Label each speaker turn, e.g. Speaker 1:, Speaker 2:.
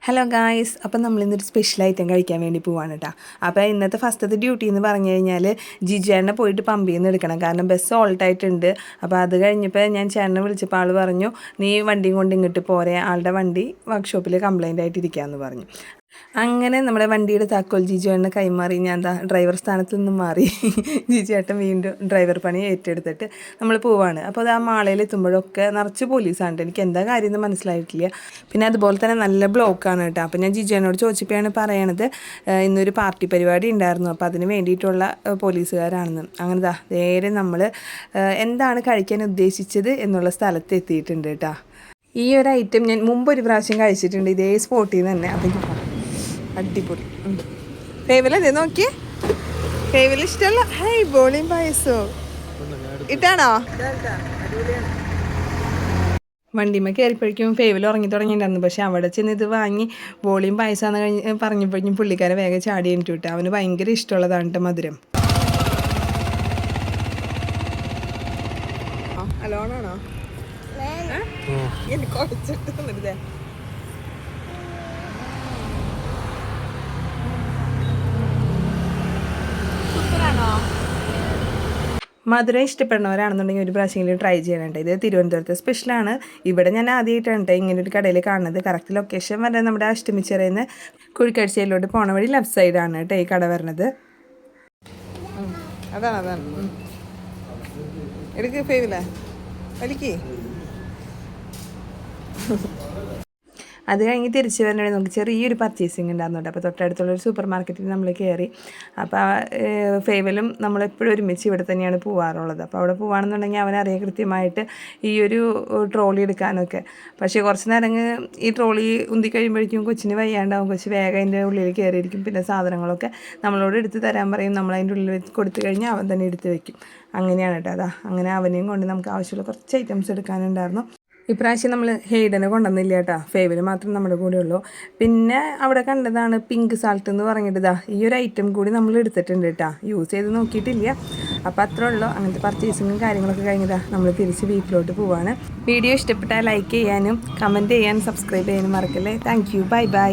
Speaker 1: Hello guys, അപ്പം നമ്മളിന്നൊരു special item കഴിക്കാൻ വേണ്ടി പോവാണ് കേട്ടോ. അപ്പോൾ ഇന്നത്തെ ഫസ്റ്റത്തെ ഡ്യൂട്ടി എന്ന് പറഞ്ഞു കഴിഞ്ഞാൽ ജിജേനെ പോയിട്ട് പമ്പിൽ നിന്ന് എടുക്കണം. കാരണം ബസ് ഓൾട്ടായിട്ടുണ്ട്. അപ്പോൾ അത് കഴിഞ്ഞപ്പോൾ ഞാൻ ചേട്ടനെ വിളിച്ചപ്പോൾ ആൾ പറഞ്ഞു, നീ വണ്ടിയും കൊണ്ട് ഇങ്ങോട്ട് പോരെ, ആളുടെ വണ്ടി വർക്ക്ഷോപ്പിൽ കംപ്ലൈൻ്റ് ആയിട്ടിരിക്കുകയെന്ന് പറഞ്ഞു. അങ്ങനെ നമ്മുടെ വണ്ടിയുടെ താക്കോൽ ജിജുവേട്ടനെ കൈമാറി ഞാൻ ഡ്രൈവർ സ്ഥാനത്ത് നിന്നും മാറി ജിജുവേട്ടൻ വീണ്ടും ഡ്രൈവർ പണി ഏറ്റെടുത്തിട്ട് നമ്മൾ പോവാണ്. അപ്പോൾ അത് ആ മാളയിൽ എത്തുമ്പോഴൊക്കെ നിറച്ച് പോലീസാണ്. എനിക്ക് എന്താ കാര്യം എന്ന് മനസ്സിലായിട്ടില്ല. പിന്നെ അതുപോലെ തന്നെ നല്ല ബ്ലോക്കാണ് കേട്ടോ. അപ്പോൾ ഞാൻ ജിജുവേട്ടനോട് ചോദിച്ചപ്പോഴാണ് പറയണത് ഇന്നൊരു പാർട്ടി പരിപാടി ഉണ്ടായിരുന്നു, അപ്പോൾ അതിന് വേണ്ടിയിട്ടുള്ള പോലീസുകാരാണെന്ന്. അങ്ങനെ നേരെ നമ്മൾ എന്താണ് കഴിക്കാൻ ഉദ്ദേശിച്ചത് എന്നുള്ള സ്ഥലത്ത് എത്തിയിട്ടുണ്ട് കേട്ടോ. ഈ ഒരു ഐറ്റം ഞാൻ മുമ്പൊരു പ്രാവശ്യം കഴിച്ചിട്ടുണ്ട് ഇതേ സ്പോട്ടിൽ നിന്ന് തന്നെ. അപ്പം അടിപൊളി ഫേവലല്ലേ, നോക്കിയേ ഫേവൽ ഇഷ്ടമല്ല. ഹൈ ബോളിയും പായസോ ഇട്ടാണോ? വണ്ടിമ്മ കയറിപ്പോഴേക്കും ഫേവൽ ഉറങ്ങി തുടങ്ങിയിട്ടുണ്ടായിരുന്നു. പക്ഷെ അവിടെ ചെന്ന് ഇത് വാങ്ങി ബോളിയും പായസമാണെന്ന് പറഞ്ഞപ്പോഴേക്കും പുള്ളിക്കാരെ വേഗം ചാടി എനിക്ക് വിട്ടു. അവന് ഭയങ്കര ഇഷ്ടമുള്ളതാണ് കേട്ടോ മധുരം. അലോണാണോ എനിക്ക് കുറച്ചിട്ട് തന്നിട്ടേ. മധുരം ഇഷ്ടപ്പെടുന്നവരാണെന്നുണ്ടെങ്കിൽ ഒരു പ്രാവശ്യമെങ്കിലും ട്രൈ ചെയ്യാനുണ്ട്. ഇത് തിരുവനന്തപുരത്തെ സ്പെഷ്യലാണ്. ഇവിടെ ഞാൻ ആദ്യമായിട്ടാണ് ഇങ്ങനെ ഒരു കടയിൽ കാണുന്നത്. കറക്റ്റ് ലൊക്കേഷൻ വരെ നമ്മുടെ അഷ്ടമിച്ചിറയിൽ നിന്ന് കുഴിക്കാഴ്ചയിലോട്ട് പോണ വഴി ലെഫ്റ്റ് സൈഡാണ് കേട്ടോ ഈ കട വരുന്നത്. അതാണ് എടുക്ക് ഫേവില്ല വലിക്ക്. അത് കഴിഞ്ഞ് തിരിച്ച് വരണമെങ്കിൽ നമുക്ക് ചെറിയൊരു പർച്ചേസിങ് ഉണ്ടായിരുന്നുണ്ട്. അപ്പോൾ തൊട്ടടുത്തുള്ളൊരു സൂപ്പർ മാർക്കറ്റിൽ നമ്മൾ കയറി. അപ്പോൾ ഫേവലും നമ്മളെപ്പോഴും ഒരുമിച്ച് ഇവിടെ തന്നെയാണ് പോകാറുള്ളത്. അപ്പോൾ അവിടെ പോകുകയാണെന്നുണ്ടെങ്കിൽ അവനറിയാം കൃത്യമായിട്ട് ഈ ഒരു ട്രോളി എടുക്കാനൊക്കെ. പക്ഷേ കുറച്ച് നേരം ഈ ട്രോളി ഉന്തി കഴിയുമ്പോഴേക്കും കൊച്ചിന് വയ്യാണ്ടാവും. കൊച്ച് വേഗം അതിൻ്റെ ഉള്ളിൽ കയറിയിരിക്കും. പിന്നെ സാധനങ്ങളൊക്കെ നമ്മളോട് എടുത്ത് തരാൻ പറയും. നമ്മളതിൻ്റെ ഉള്ളിൽ കൊടുത്തു കഴിഞ്ഞാൽ അവൻ തന്നെ എടുത്ത് വെക്കും. അങ്ങനെയാണ് കേട്ടോ. അങ്ങനെ അവനെയും കൊണ്ട് നമുക്ക് ആവശ്യമുള്ള കുറച്ച് ഐറ്റംസ് എടുക്കാനുണ്ടായിരുന്നു. ഇപ്രാവശ്യം നമ്മൾ ഹെയ്ഡനെ കൊണ്ടുവന്നില്ല കേട്ടോ. ഫേവൽ മാത്രം നമ്മുടെ കൂടെ ഉള്ളൂ. പിന്നെ അവിടെ കണ്ടതാണ് പിങ്ക് സാൾട്ട് എന്ന് പറഞ്ഞിട്ട് ഈ ഒരു ഐറ്റം കൂടി നമ്മൾ എടുത്തിട്ടുണ്ട് കേട്ടോ. യൂസ് ചെയ്ത് നോക്കിയിട്ടില്ല. അപ്പോൾ അത്രേ ഉള്ളൂ. അങ്ങനത്തെ പർച്ചേസിങ്ങും കാര്യങ്ങളൊക്കെ കഴിഞ്ഞതാ നമ്മൾ തിരിച്ച് വീട്ടിലോട്ട് പോവാണ്. വീഡിയോ ഇഷ്ടപ്പെട്ടാൽ ലൈക്ക് ചെയ്യാനും കമൻറ്റ് ചെയ്യാനും സബ്സ്ക്രൈബ് ചെയ്യാനും മറക്കല്ലേ. Thank you. Bye bye.